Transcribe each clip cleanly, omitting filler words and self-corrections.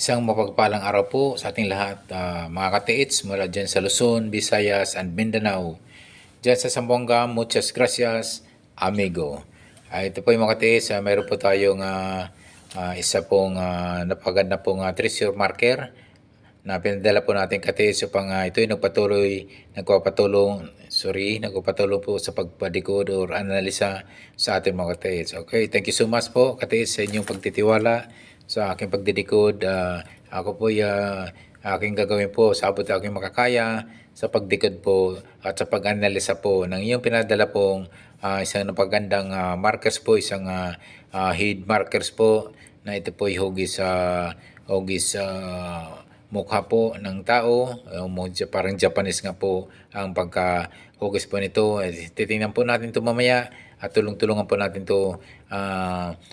Isang mapagpalang araw po sa ating lahat, mga katiits mula dyan sa Luzon, Visayas, and Mindanao. Dyan sa Zamboanga, muchas gracias, amigo. Ito po yung mga katiits, mayroon po tayong isa pong napaganda pong treasure marker na pinadala po natin katiits upang ito ay nagpapatulong po sa pagpadikod or analisa sa ating mga katiits. Okay, thank you so much po katiits sa inyong pagtitiwala sa aking pagdidikod. Ako po aking gagawin po sa abot aking makakaya sa pagdikod po at sa pag-analisa po ng iyong pinadala pong isang napagandang markers po, isang head markers po na ito po ay hugis mukha po ng tao. Parang Japanese nga po ang pagkahugis po nito. Titingnan po natin ito mamaya at tulong-tulungan po natin ito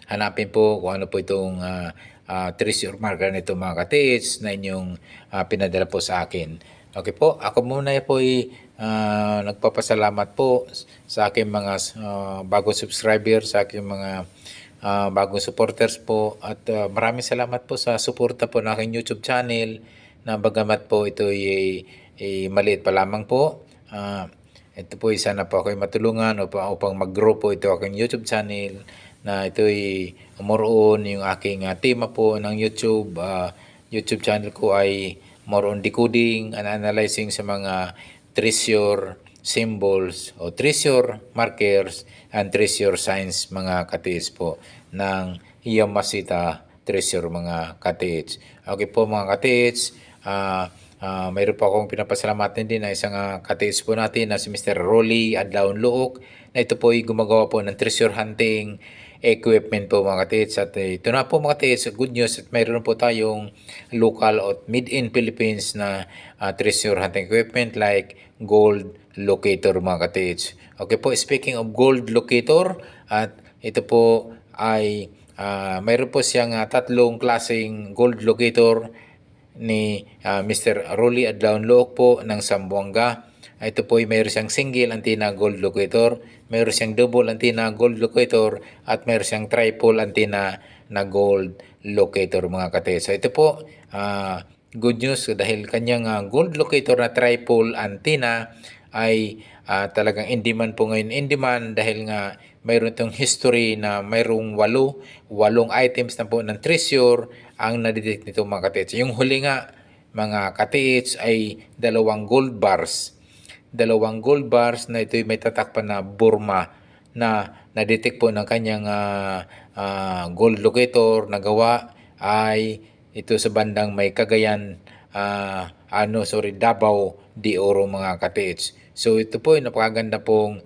hanapin po kung ano po itong treasure marker nito mga katiits na inyong pinadala po sa akin. Okay po, ako muna po nagpapasalamat po sa aking mga bagong subscriber, sa aking mga bagong supporters po at maraming salamat po sa suporta po ng aking YouTube channel na bagamat po ito ay maliit pa lamang po. Ito po sana po ako'y matulungan upang mag-grow po ito aking YouTube channel na ito ay more yung aking tema po ng YouTube. YouTube channel ko ay more on decoding and analyzing sa mga treasure symbols o treasure markers and treasure signs mga katiits po ng Yamasita treasure mga katiits. Okay po mga katiits, mayroon po akong pinapasalamatan din na isang katiits po natin na si Mr. Rolly Adlaon Luok na ito po ay gumagawa po ng treasure hunting equipment po mga katiits. At ito na po mga katiits, good news at mayroon po tayong local at made in Philippines na treasure hunting equipment like gold locator mga katiits. Okay po, speaking of gold locator, at ito po ay mayroon po siyang tatlong klaseng gold locator ni Mr. Rolly Adlaon Luok po ng Zamboanga. Ito po ay mayroon siyang single antenna gold locator, mayroon siyang double antenna gold locator, at mayroon siyang triple antenna na gold locator mga katiits. So ito po, good news dahil kanyang gold locator na triple antenna ay talagang in demand po ngayon. In demand dahil nga mayroon itong history na mayroong walong items na po ng treasure ang nadetect nito mga katiits. Yung huli nga mga katiits ay dalawang gold bars na ito'y may tatakpan na Burma na na-detect po ng kanyang gold locator na gawa ay ito sa bandang may Cagayan, Davao de Oro mga katiits. So ito po ay napakaganda pong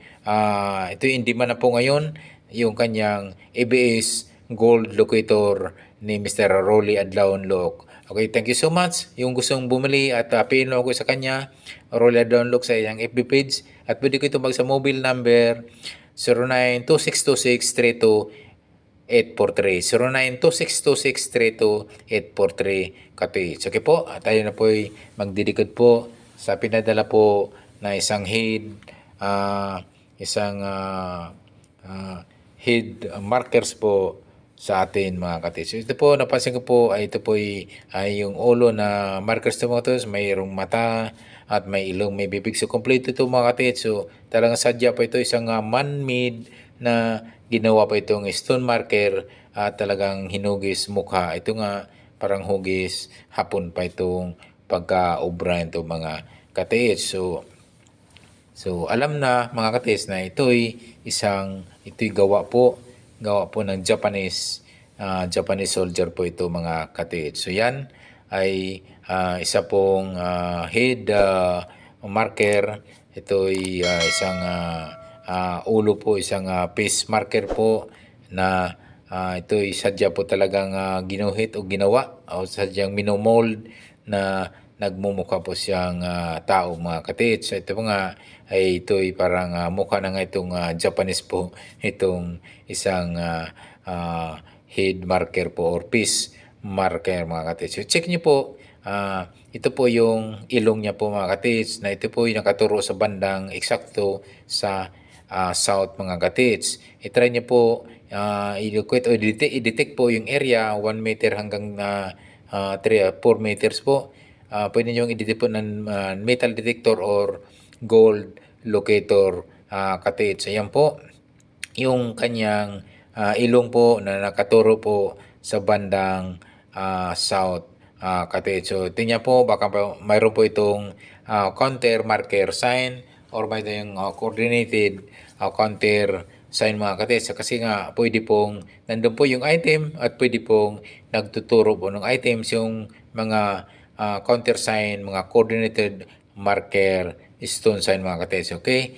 ito yung in demand na po ngayon yung kanyang ABS gold locator ni Mr. Rolly Adlaon Luok. Okay, thank you so much. Yung gustong bumili at pino ako sa kanya, Rolly Adlaon Luok sa iyang FB page. At pwede ko itong sa mobile number 09262632 09262632 katiits. Okay po, at tayo na po ay magdidikod po sa pinadala po na isang head markers po sa atin mga katiits. Ito po, napansin ko po ay ito po ay yung ulo na markers to mga katiits. Mayroong mata at may ilong, may bibig. So complete ito mga katiits. So talagang sadya po ito isang man-made na ginawa pa itong stone marker at talagang hinugis mukha. Ito nga parang hugis hapon pa itong pagka-obra ito mga katiits. So alam na mga katiits na ito'y gawa po ng Japanese soldier po ito mga katiits. So yan ay isa pong head marker. Ito ay isang ulo po, isang face marker po na ito ay sadya po talagang ginuhit o ginawa o sadyang minomold na nagmumukha po siyang tao mga katiits. So ito po nga ay ito ay parang mukha na nga itong Japanese po itong isang head marker po or face marker mga katiits. So check niyo po, ito po yung ilong niya po mga katiits na ito po yung nakaturo sa bandang eksakto sa south mga katiits. I-try niyo po i-detect po yung area 1 meter hanggang 4 meters po. Pwede nyo i-detect po ng metal detector or gold locator katiits. Ayan po yung kanyang ilong po na nakaturo po sa bandang south katiits. So tingnan po baka mayroon po itong counter marker sign or may yung coordinated counter sign mga katiits. Kasi nga pwede pong nandun po yung item at pwede pong nagtuturo po ng items yung mga counter sign, mga coordinated marker stone sign mga katiits. Okay?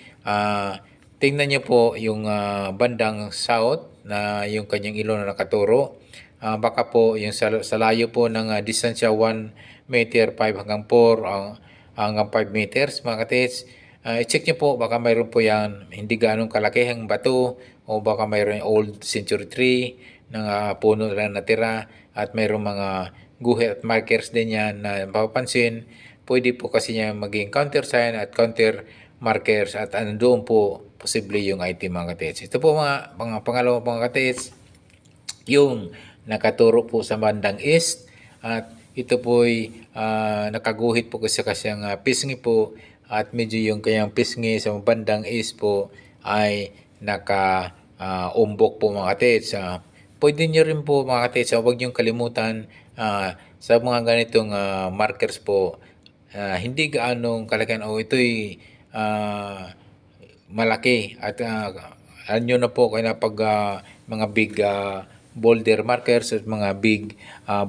Tingnan niyo po yung bandang south na yung kanyang ilong na nakaturo. Baka po yung sa layo po ng distansya 1 meter, 5 hanggang 4, hanggang 5 meters mga katiits. I-check niyo po baka mayroon po yan hindi ganong kalakihang bato o baka mayroon old century tree na puno na natira at mayroong mga guhit at markers din yan na mapapansin. Pwede po kasi niya maging counter sign at counter markers at doon po posible yung item mga katiits. Ito po mga pangalawa mga katiits, yung nakaturo po sa bandang east at ito po ay nakaguhit po kasi kasiyang pisngi po at medyo yung kanyang pisngi sa bandang east po ay naka-umbok po mga katiits. Pwede nyo rin po mga katiits, huwag nyo kalimutan sa mga ganitong markers po, hindi gaanong kalakihan o ito'y malaki at alam nyo na po kaya pag mga big boulder markers at mga big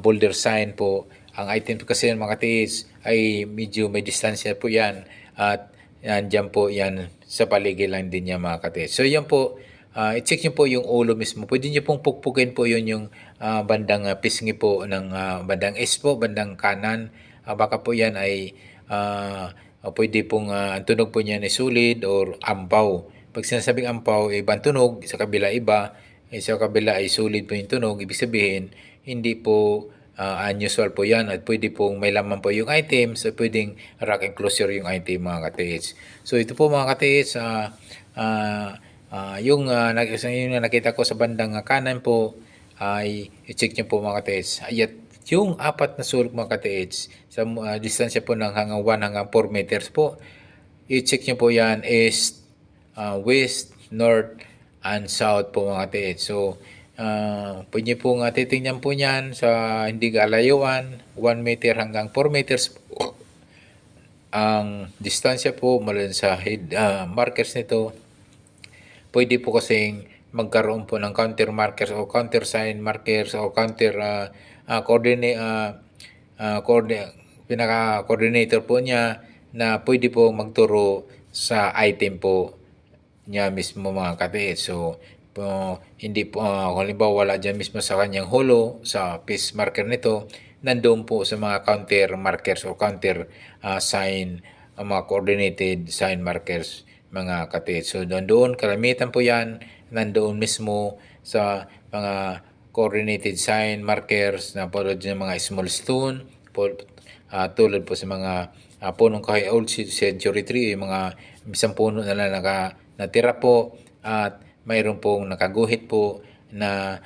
boulder sign po, ang item kasi mga katiis ay medyo may distansya po yan at dyan po yan sa paligid lang din niya mga katiis. So yan po, i-check nyo po yung ulo mismo. Pwede nyo pong pukpukin po yun yung bandang pisngi po ng bandang east po, bandang kanan. Baka po yan ay pwede pong ang tunog po niyan ay solid or ampaw. Pag sinasabing ampaw, ibang tunog, sa kabila iba, sa kabila ay solid po yung tunog. Ibig sabihin, hindi po unusual po yan at pwede pong may laman po yung item, so pwedeng rack enclosure yung item mga katiits. So ito po mga katiits, yung nakita ko sa bandang kanan po ay i-check nyo po mga katiits. Ayat yung apat na sulok mga katiits sa distansya po ng hanggang 1 hanggang 4 meters po, i-check nyo po yan east, west, north, and south po mga katiits. So pwede po titingnan po niyan sa hindi kalayuan 1 meter hanggang 4 meters po ang distansya po mula sa head markers nito. Pwede po kasing magkaroon po ng counter markers o counter sign markers o counter pinaka-coordinator po niya na pwede po magturo sa item po niya mismo mga katiits. So hindi po halimbawa wala dyan mismo sa kanyang holo sa piece marker nito, nandoon po sa mga counter markers o counter sign, mga coordinated sign markers mga katiits. So doon kalamitan po yan nandoon mismo sa mga coordinated sign markers na tulad ng mga small stone tulad po sa mga punong kahoy old century tree, yung mga isang puno na lang natira po at mayroon pong nakaguhit po na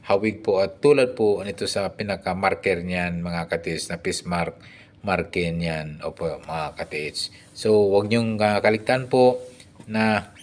hawig po at tulad po nito sa pinaka-marker niyan mga katiits na piece marker niyan opo mga katiits. So wag niyong kaligtaan po na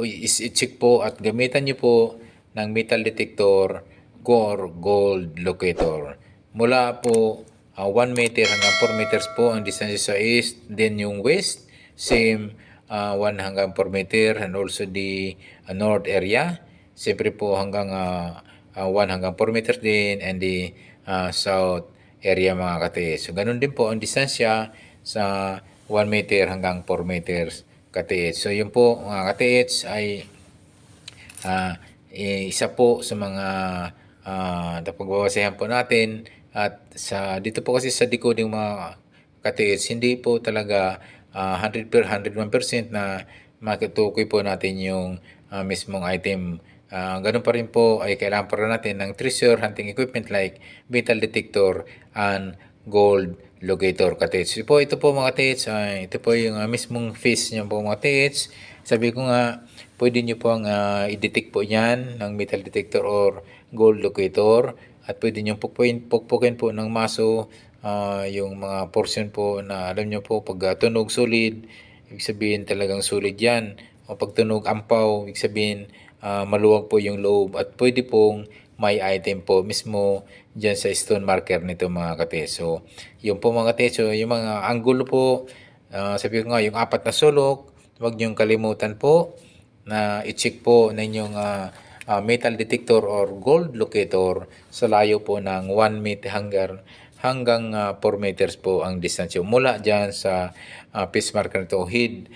i-check po at gamitan niyo po ng metal detector or gold locator. Mula po 1 meter hanggang 4 meters po ang distansya sa east, then yung west, same 1 hanggang 4 meter and also the north area. Siyempre po hanggang 1 hanggang 4 meters din and the south area mga katiits. So ganun din po ang distansya sa 1 meter hanggang 4 meters katiits. So yun po mga katiits ay isa po sa mga napagbabasehan po natin at dito po kasi sa decoding mga katiits, hindi po talaga 101% na makitukoy po natin yung mismong item. Ganun pa rin po ay kailangan pa rin natin ng treasure hunting equipment like metal detector and gold locator katiits. Ito po mga katiits, ito po yung mismong face niya po mga katiits. Sabi ko nga, pwede nyo po ang i-detect po yan ng metal detector or gold locator at pwede niyong pukpukin po ng maso yung mga portion po na alam niyo po pag tunog solid, ibig sabihin talagang solid yan. O pag tunog ampaw, ibig sabihin maluwag po yung loob at pwede pong may item po mismo dyan sa stone marker nito mga katiits. So, yung po mga katiits, so, yung mga angulo po, sabi ko nga, yung 4 na sulok, huwag niyong kalimutan po na i-check po na inyong metal detector or gold locator sa layo po ng 1 meter hanggang 4 meters po ang distansya mula dyan sa piece marker na to, head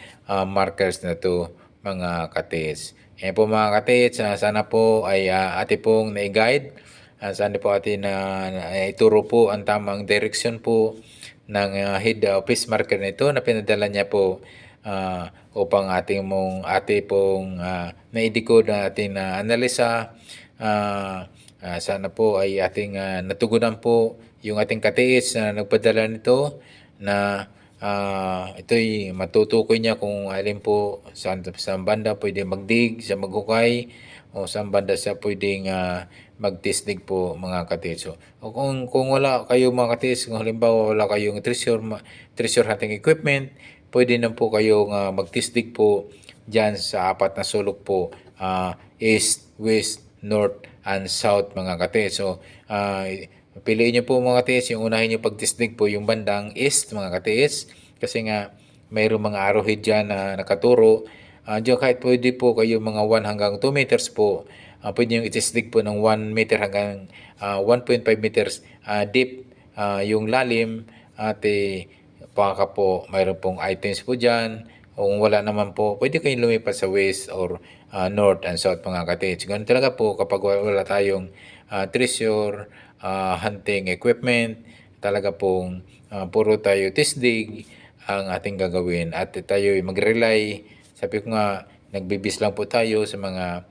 markers na to mga katiits. Yan po mga katiits, sana po ay ate pong na-guide. Sana po atin ituro po ang tamang direksyon po ng head piece marker nito na pinadala niya po upang ate pong na-decode na ating analisa. Sana po ay ating natugunan po yung ating katiis na nagpadala nito na ito'y matutukoy niya kung alin po saan banda pwede magdig, sa maghukay, o saan banda siya pwedeng magtisdig po mga katiis. So, kung wala kayo mga katiis, kung halimbawa wala kayong treasure hunting equipment, pwede na po kayong magtisdig po dyan sa 4 na sulok po, east, west, north, and south mga katiis. So, piliin nyo po mga katiis, yung unahin nyo pagtisdig po yung bandang east mga katiis. Kasi nga, mayroong mga arrowhead dyan na nakaturo. Diyan kahit pwede po kayo mga 1 hanggang 2 meters po, pwede nyo itisdig po ng 1 meter hanggang 1.5 meters deep yung lalim. At baka po mayroon pong items po dyan. O kung wala naman po, pwede kayong lumipat sa west or north and south mga katiis. Ganun talaga po kapag wala tayong treasure, hunting equipment, talaga pong puro tayo tisdig ang ating gagawin at tayo mag-rely. Sabi ko nga, nagbibis lang po tayo sa mga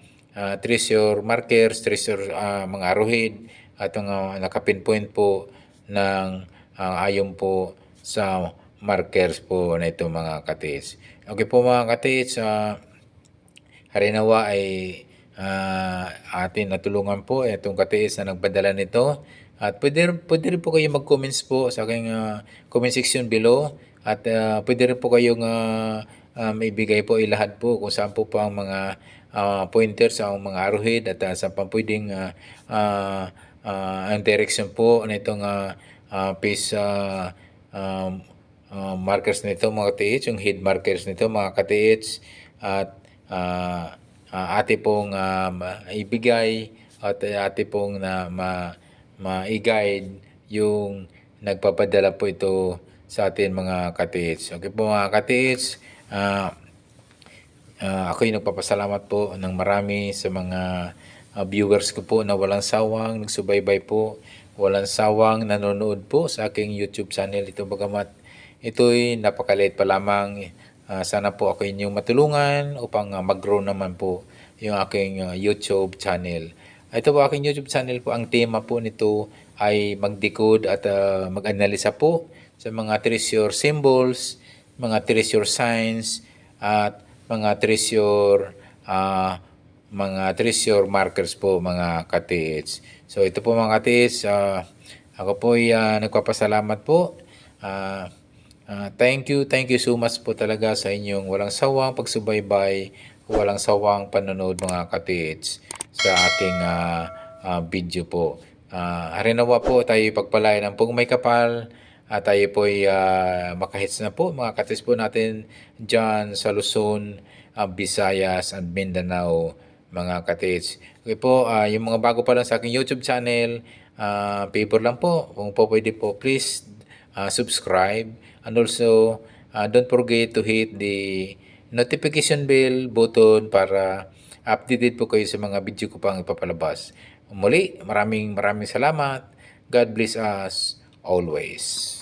treasure markers, treasure mga arrowhead at mga nakapinpoint po ng ayon po sa markers po na ito mga katiis. Okay po mga katiis, harinawa ay atin natulungan po itong katiis na nagpadala nito. At pwede rin po kayo mag-comments po sa aking comment section below. At pwede rin po kayong maibigay po ilahat po kung saan po pa ang mga pointers sa mga arrowhead at saan pa pwedeng ang direction po na itong piece markers nito mga katiits, yung head markers nito mga katiits. At ate pong ibigay at ate pong ma-guide yung nagpapadala po ito sa atin mga katiits. Okay po mga katiits, ako'y nagpapasalamat po ng marami sa mga viewers ko po na walang sawang nagsubaybay po, walang sawang nanonood po sa aking YouTube channel ito. Bagamat ito'y napakaliit pa lamang, sana po ako inyong matulungan upang mag-grow naman po yung aking YouTube channel. Ito po aking YouTube channel po, ang tema po nito ay mag-decode at mag-analisa po sa mga treasure symbols, mga treasure signs, at mga treasure markers po mga katiits. So ito po mga katiits, ako po ay nagpapasalamat po. Thank you so much po talaga sa inyong walang sawang pagsubaybay, walang sawang panonood mga katiits sa aking video po. Harinawa po tayo pagpalain ng pong may kapal at tayo po ay makahits na po mga katiits po natin dyan sa Luzon, Visayas at Mindanao mga katiits. Okay po, yung mga bago pa lang sa aking YouTube channel, favor lang po, kung po pwede po please subscribe, and also don't forget to hit the notification bell button para updated po kayo sa mga video ko pang ipapalabas. Muli, maraming salamat. God bless us always.